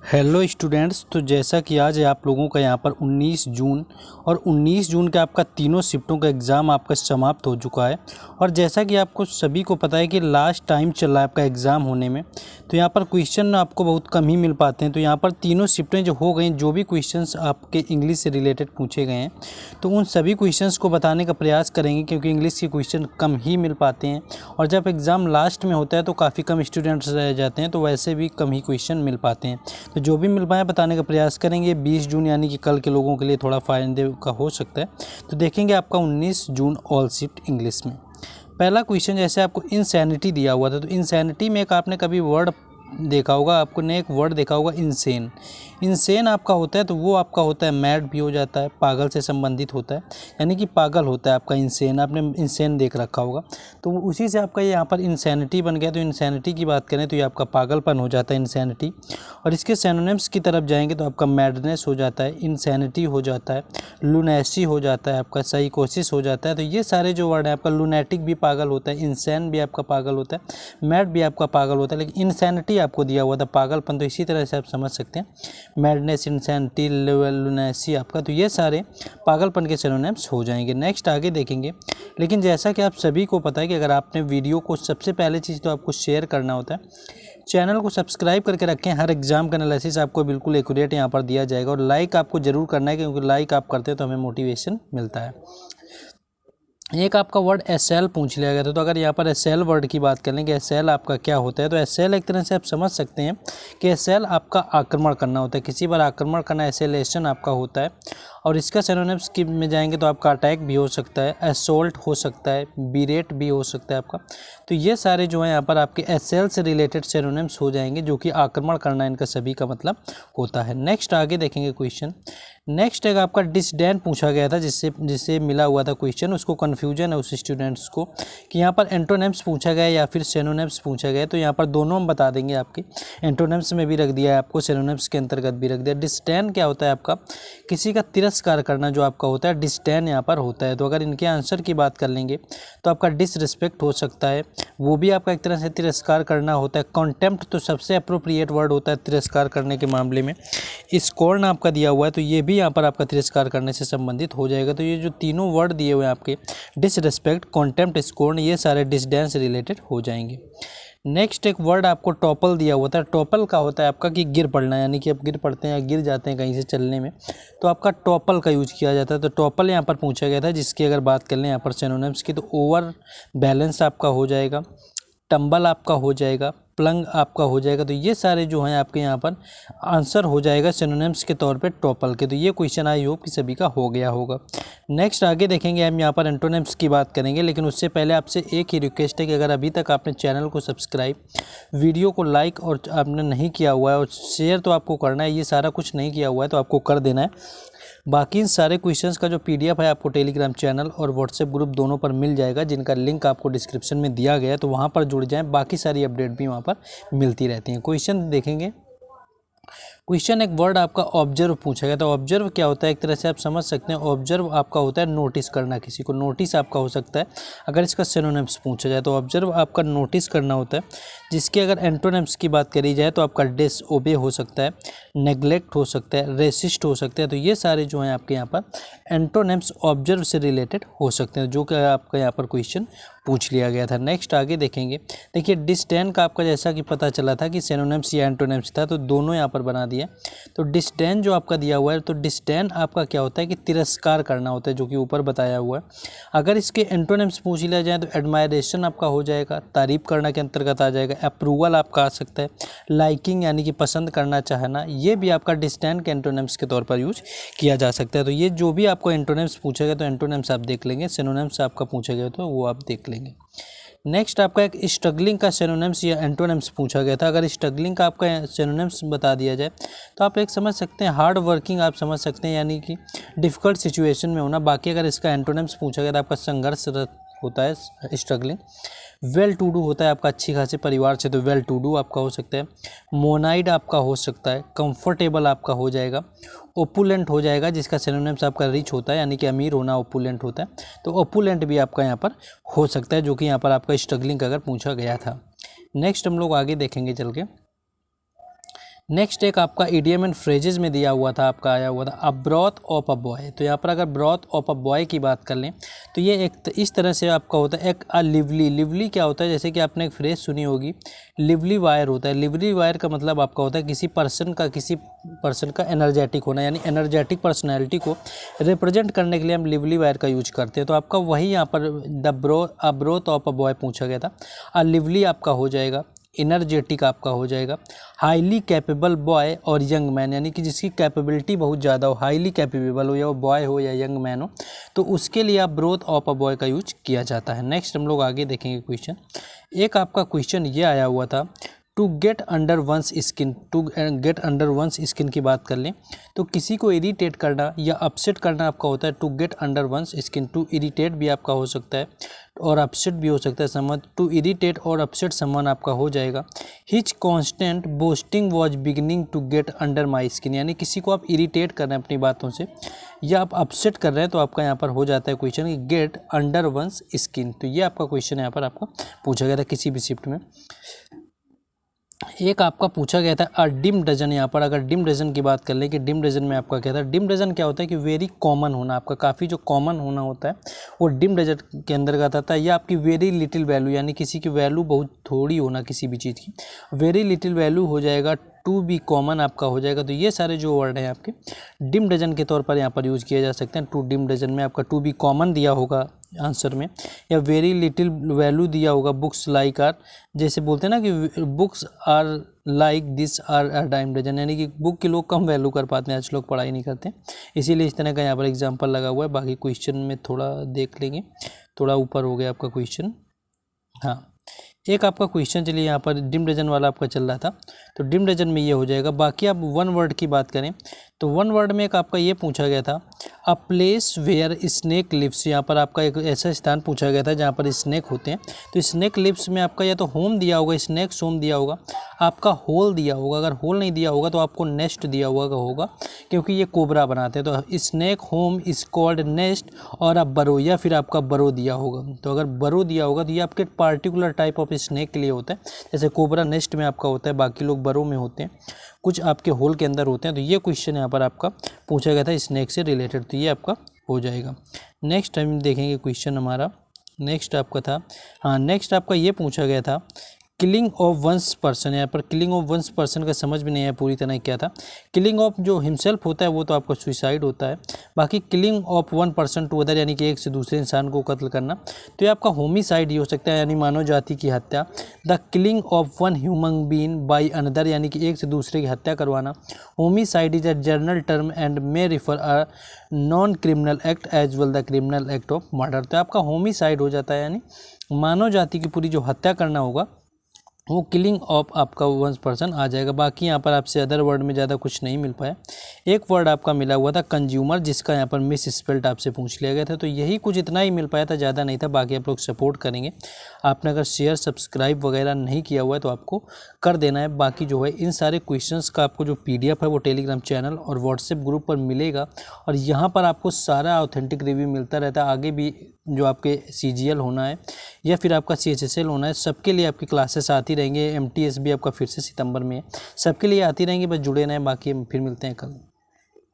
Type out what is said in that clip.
Hello students, तो जैसा कि आज है आप लोगों का यहाँ पर 19 जून और 19 जून का आपका तीनों शिफ्टों का एग्ज़ाम आपका समाप्त हो चुका है। और जैसा कि आपको सभी को पता है कि लास्ट टाइम चल रहा है आपका एग्ज़ाम होने में, तो यहाँ पर क्वेश्चन आपको बहुत कम ही मिल पाते हैं। तो यहाँ पर तीनों शिफ्टें जो हो गई, जो भी क्वेश्चंस आपके इंग्लिश से रिलेटेड पूछे गए हैं, तो उन सभी क्वेश्चंस को बताने का प्रयास करेंगे, क्योंकि इंग्लिश के क्वेश्चन कम ही मिल पाते हैं। और जब एग्ज़ाम लास्ट में होता है तो काफ़ी कम स्टूडेंट्स रह जाते हैं, तो वैसे भी कम ही क्वेश्चन मिल पाते हैं। तो जो भी मिल पाए बताने का प्रयास करेंगे। 20 जून यानी कि कल के लोगों के लिए थोड़ा फायदे का हो सकता है। तो देखेंगे आपका 19 जून ऑल शिफ्ट इंग्लिश में पहला क्वेश्चन, जैसे आपको इंसैनिटी दिया हुआ था, तो इंसैनिटी में एक आपने कभी वर्ड देखा होगा, आपको ने एक वर्ड देखा होगा इंसेन। इंसेन आपका होता है तो वो आपका होता है मैड भी हो जाता है, पागल से संबंधित होता है, यानी कि पागल होता है आपका इंसेन। आपने इंसेन देख रखा होगा, तो उसी से आपका ये यहाँ पर इंसैनिटी बन गया। तो इंसैनिटी की बात करें तो ये आपका पागलपन हो जाता है इंसैनिटी। और इसके सिनोनिम्स की तरफ जाएंगे तो आपका मैडनेस हो जाता है, इंसैनिटी हो जाता है, लुनेसी हो जाता है, आपका साइकोसिस हो जाता है। तो ये सारे जो वर्ड है, आपका लुनेटिक भी पागल होता है, इंसैन भी आपका पागल होता है, मैड भी आपका पागल होता है। लेकिन इंसैनिटी आपको दिया हुआ था पागलपन, तो इसी तरह से आप समझ सकते हैं मैडनेस, इंसैनिटी, लुनेसी आपका, तो ये सारे पागलपन के सिनोनिम्स हो जाएंगे। नेक्स्ट आगे देखेंगे। लेकिन जैसा कि आप सभी को पता है कि अगर आपने वीडियो को, सबसे पहले चीज़ तो आपको शेयर करना होता है, चैनल को सब्सक्राइब करके रखें। हर एग्जाम का एनालिसिस आपको बिल्कुल एक्यूरेट यहाँ पर दिया जाएगा। और लाइक आपको ज़रूर करना है, क्योंकि लाइक आप करते हैं तो हमें मोटिवेशन मिलता है। एक आपका वर्ड एसएल पूछ लिया गया था, तो अगर यहाँ पर एसएल वर्ड की बात करें कि एसएल आपका क्या होता है, तो एसएल एक तरह से आप समझ सकते हैं कि एसएल आपका आक्रमण करना होता है, किसी पर आक्रमण करना, एसेलेशन आपका होता है। और इसका सिनोनिम्स की में जाएंगे तो आपका अटैक भी हो सकता है, असोल्ट हो सकता है, बीरेट भी हो सकता है आपका। तो ये सारे जो हैं यहाँ पर आपके एसएल से रिलेटेड सिनोनिम्स हो जाएंगे, जो कि आक्रमण करना इनका सभी का मतलब होता है। नेक्स्ट आगे देखेंगे क्वेश्चन। नेक्स्ट एक आपका डिसडेन पूछा गया था, जिससे मिला हुआ था क्वेश्चन, उसको कन्फ्यूजन है उस स्टूडेंट्स को कि यहाँ पर एंटोनिम्स पूछा गया या फिर सिनोनिम्स पूछा गया। तो यहाँ पर दोनों हम बता देंगे, आपके एंटोनिम्स में भी रख दिया है, आपको सिनोनिम्स के अंतर्गत भी रख दिया। डिसडेन क्या होता है आपका, किसी का तिरस्कार करना जो आपका होता है, डिसडेन यहाँ पर होता है। तो अगर इनके आंसर की बात कर लेंगे तो आपका डिसरिस्पेक्ट हो सकता है, वो भी आपका एक तरह से तिरस्कार करना होता है। कॉन्टेम्प्ट तो सबसे अप्रोप्रिएट वर्ड होता है तिरस्कार करने के मामले में। स्कॉर्न आपका दिया हुआ है, तो ये भी यहाँ पर आपका तिरस्कार करने से संबंधित हो जाएगा। तो ये जो तीनों वर्ड दिए हुए हैं आपके, डिसरिस्पेक्ट, कॉन्टेम्प्ट, स्कॉर्न, ये सारे डिसडेन से रिलेटेड हो जाएंगे। नेक्स्ट एक वर्ड आपको टॉपल दिया हुआ था। टॉपल का होता है आपका कि गिर पड़ना, यानी कि आप गिर पड़ते हैं या गिर जाते हैं कहीं से चलने में, तो आपका टॉपल का यूज किया जाता है। तो टॉपल यहाँ पर पूछा गया था, जिसकी अगर बात कर लें यहाँ पर सिनोनिम्स की, तो ओवर बैलेंस आपका हो जाएगा, टंबल आपका हो जाएगा, प्लंग आपका हो जाएगा। तो ये सारे जो हैं आपके यहाँ पर आंसर हो जाएगा सिनोनिम्स के तौर पे टॉपल के। तो ये क्वेश्चन आई होप कि सभी का हो गया होगा। नेक्स्ट आगे देखेंगे, हम यहाँ पर एंटोनिम्स की बात करेंगे, लेकिन उससे पहले आपसे एक ही रिक्वेस्ट है कि अगर अभी तक आपने चैनल को सब्सक्राइब, वीडियो को लाइक और आपने नहीं किया हुआ है, और शेयर तो आपको करना है, ये सारा कुछ नहीं किया हुआ है तो आपको कर देना है। बाकी इन सारे क्वेश्चंस का जो पीडीएफ है आपको टेलीग्राम चैनल और व्हाट्सएप ग्रुप दोनों पर मिल जाएगा, जिनका लिंक आपको डिस्क्रिप्शन में दिया गया है, तो वहाँ पर जुड़ जाएं। बाकी सारी अपडेट भी वहाँ पर मिलती रहती हैं। क्वेश्चन देखेंगे। क्वेश्चन एक वर्ड आपका ऑब्जर्व पूछा गया। तो ऑब्जर्व क्या होता है, एक तरह से आप समझ सकते हैं, ऑब्जर्व आपका होता है नोटिस करना, किसी को नोटिस आपका हो सकता है। अगर इसका सिनोनिम्स पूछा जाए तो ऑब्जर्व आपका नोटिस करना होता है, जिसके अगर एंटोनिम्स की बात करी जाए तो आपका डिसओबे हो सकता है, नेग्लेक्ट हो सकता है, रेसिस्ट हो सकता है। तो ये सारे जो हैं आपके यहाँ पर एंटोनिम्स ऑब्जर्व से रिलेटेड हो सकते हैं, जो कि आपका यहाँ पर क्वेश्चन पूछ लिया गया था। नेक्स्ट आगे देखेंगे। देखिए डिसडेन का आपका जैसा कि पता चला था कि सिनोनिम्स या एंटोनिम्स था, तो दोनों यहाँ पर बना दिया। तो डिसडेन जो आपका दिया हुआ है, तो डिसडेन आपका क्या होता है कि तिरस्कार करना होता है, जो कि ऊपर बताया हुआ है। अगर इसके एंटोनिम्स पूछ लिया जाए तो एडमायरेशन आपका हो जाएगा, तारीफ करना के अंतर्गत आ जाएगा। अप्रूवल आपका आ सकता है, लाइकिंग यानी कि पसंद करना चाहना, ये भी आपका डिसडेन के एंटोनिम्स के तौर पर यूज किया जा सकता है। तो ये जो भी आपको एंटोनिम्स पूछा गया तो एंटोनिम्स आप देख लेंगे, सिनोनिम्स आपका पूछा गया तो वो आप देख लेंगे। नेक्स्ट आपका एक स्ट्रगलिंग का सिनोनिम्स या एंटोनिम्स पूछा गया था। अगर स्ट्रगलिंग का आपका सिनोनिम्स बता दिया जाए तो आप एक समझ सकते हैं हार्ड वर्किंग आप समझ सकते हैं, यानी कि डिफ़िकल्ट सिचुएशन में होना। बाकी अगर इसका एंटोनिम्स पूछा गया तो आपका संघर्षरत होता है स्ट्रगलिंग। वेल टू डू होता है आपका अच्छी खासे परिवार से, तो वेल टू डू आपका हो सकता है। मोनाइड आपका हो सकता है, कंफर्टेबल आपका हो जाएगा। ओपुलेंट हो जाएगा, जिसका सिनोनिम्स आपका रिच होता है, यानी कि अमीर होना ओपुलेंट होता है। तो ओपुलेंट भी आपका यहाँ पर हो सकता है, जो कि यहाँ पर आपका स्ट्रगलिंग अगर पूछा गया था। नेक्स्ट हम लोग आगे देखेंगे चल के। नेक्स्ट एक आपका ईडियम एंड फ्रेजेस में दिया हुआ था, आपका आया हुआ था अ ब्रॉथ ऑफ अ बॉय। तो यहाँ पर अगर ब्रॉथ ऑफ अ बॉय की बात कर लें तो ये एक इस तरह से आपका होता है, एक अ लिवली। लिवली क्या होता है, जैसे कि आपने एक फ्रेज सुनी होगी, लिवली वायर होता है। लिवली वायर का मतलब आपका होता है किसी पर्सन का एनर्जेटिक होना, यानी एनर्जेटिक पर्सनैलिटी को रिप्रेजेंट करने के लिए हम लिवली वायर का यूज करते हैं। तो आपका वही यहाँ पर अ ब्रॉथ ऑफ अ बॉय पूछा गया था। अ लिवली आपका हो जाएगा, एनर्जेटिक आपका हो जाएगा, हाईली कैपेबल बॉय और यंग मैन, यानी कि जिसकी कैपेबिलिटी बहुत ज़्यादा हो, हाईली कैपेबल हो, या वो बॉय हो या यंग मैन हो, तो उसके लिए आप ब्रोथ ऑफ अ बॉय का यूज किया जाता है। नेक्स्ट हम लोग आगे देखेंगे क्वेश्चन। एक आपका क्वेश्चन ये आया हुआ था, to get under one's skin. To get under one's skin की बात कर लें तो किसी को इरिटेट करना या अपसेट करना आपका होता है to get under one's skin. To irritate भी आपका हो सकता है और अपसेट भी हो सकता है समवन। टू इरिटेट और अपसेट समवन आपका हो जाएगा। Which constant boasting was beginning to get under my skin, यानी किसी को आप इरिटेट कर रहे हैं अपनी बातों से या आप अपसेट कर रहे हैं, तो आपका यहाँ पर हो जाता है क्वेश्चन कि गेट अंडर वंस स्किन। तो ये आपका क्वेश्चन यहाँ पर आपको पूछा गया था किसी भी शिफ्ट में। एक आपका पूछा गया था अ डिम डजन। यहाँ पर अगर डिम डजन की बात कर लें कि डिम डजन में आपका क्या था, डिम डजन क्या होता है कि वेरी कॉमन होना, आपका काफ़ी जो कॉमन होना होता है वो डिम डजन के अंदर आता है। या आपकी वेरी लिटिल वैल्यू, यानी किसी की वैल्यू बहुत थोड़ी होना किसी भी चीज़ की, वेरी लिटिल वैल्यू हो जाएगा। टू बी कॉमन आपका हो जाएगा। तो ये सारे जो वर्ड हैं आपके डिम डजन के तौर पर यहाँ पर यूज़ किए जा सकते हैं। टू डिम डजन में आपका टू बी कॉमन दिया होगा आंसर में, या वेरी लिटिल वैल्यू दिया होगा। बुक्स लाइक आर, जैसे बोलते हैं ना कि books are like this are a dime dozen, यानी कि बुक के लोग कम वैल्यू कर पाते हैं, आज लोग पढ़ाई नहीं करते, इसीलिए इस तरह का यहाँ पर एग्जाम्पल लगा हुआ है। बाकी क्वेश्चन में थोड़ा देख लेंगे, थोड़ा ऊपर हो गया आपका क्वेश्चन। हाँ, एक आपका क्वेश्चन चलिए यहाँ पर डिम डजन वाला आपका चल रहा था, तो डिम डजन में ये हो जाएगा। बाकी आप वन वर्ड की बात करें तो वन वर्ड में एक आपका ये पूछा गया था a place where snake lives. यहाँ पर आपका एक ऐसा स्थान पूछा गया था जहाँ पर स्नेक होते हैं। तो स्नेक लिव्स में आपका या तो होम दिया होगा, स्नेक्स होम दिया होगा, आपका होल दिया होगा। अगर होल नहीं दिया होगा तो आपको नेस्ट दिया हुआ होगा, क्योंकि ये कोबरा बनाते हैं। तो snake home is called nest, और अब बरो, या फिर आपका बरो दिया होगा। तो अगर बरो दिया होगा तो ये आपके पार्टिकुलर टाइप ऑफ स्नेक के लिए होता है, जैसे कोबरा नेस्ट में आपका होता है, बाकी लोग बरो में होते हैं, कुछ आपके होल के अंदर होते हैं। तो ये क्वेश्चन यहाँ पर आपका पूछा गया था स्नेक से रिलेटेड, तो ये आपका हो जाएगा। नेक्स्ट टाइम देखेंगे क्वेश्चन हमारा, नेक्स्ट आपका था, हाँ नेक्स्ट आपका ये पूछा गया था किलिंग ऑफ वंस पर्सन। यहाँ पर किलिंग ऑफ वंस पर्सन का समझ में नहीं आया पूरी तरह क्या था। किलिंग ऑफ जो हिमसेल्फ होता है वो तो आपका सुसाइड होता है। बाकी killing of one person to other, यानी कि एक से दूसरे इंसान को कत्ल करना, तो ये आपका होमिसाइड ही हो सकता है, यानी मानव जाति की हत्या। The killing of one human being by another, यानी कि एक से दूसरे की हत्या करवाना। Homicide is a general term and may refer a non criminal act as well the criminal act of murder. तो आपका होमिसाइड हो जाता है, यानी मानव जाति की पूरी जो हत्या करना होगा वो किलिंग ऑफ आपका वन पर्सन आ जाएगा। बाकी यहाँ पर आपसे अदर वर्ड में ज़्यादा कुछ नहीं मिल पाया। एक वर्ड आपका मिला हुआ था कंज्यूमर, जिसका यहाँ पर मिस स्पेल्ड आपसे पूछ लिया गया था। तो यही कुछ इतना ही मिल पाया था, ज़्यादा नहीं था। बाकी आप लोग सपोर्ट करेंगे। आपने अगर शेयर सब्सक्राइब वगैरह नहीं किया हुआ है तो आपको कर देना है। बाकी जो है इन सारे क्वेश्चंस का आपको जो PDF है वो टेलीग्राम चैनल और व्हाट्सएप ग्रुप पर मिलेगा, और यहाँ पर आपको सारा ऑथेंटिक रिव्यू मिलता रहता है। आगे भी जो आपके CGL होना है या फिर आपका CHSL होना है, सबके लिए आपकी क्लासेस आती रहेंगे। MTS भी आपका फिर से सितंबर में है, सबके लिए आती रहेंगी, बस जुड़े रहें। बाकी फिर मिलते हैं कल।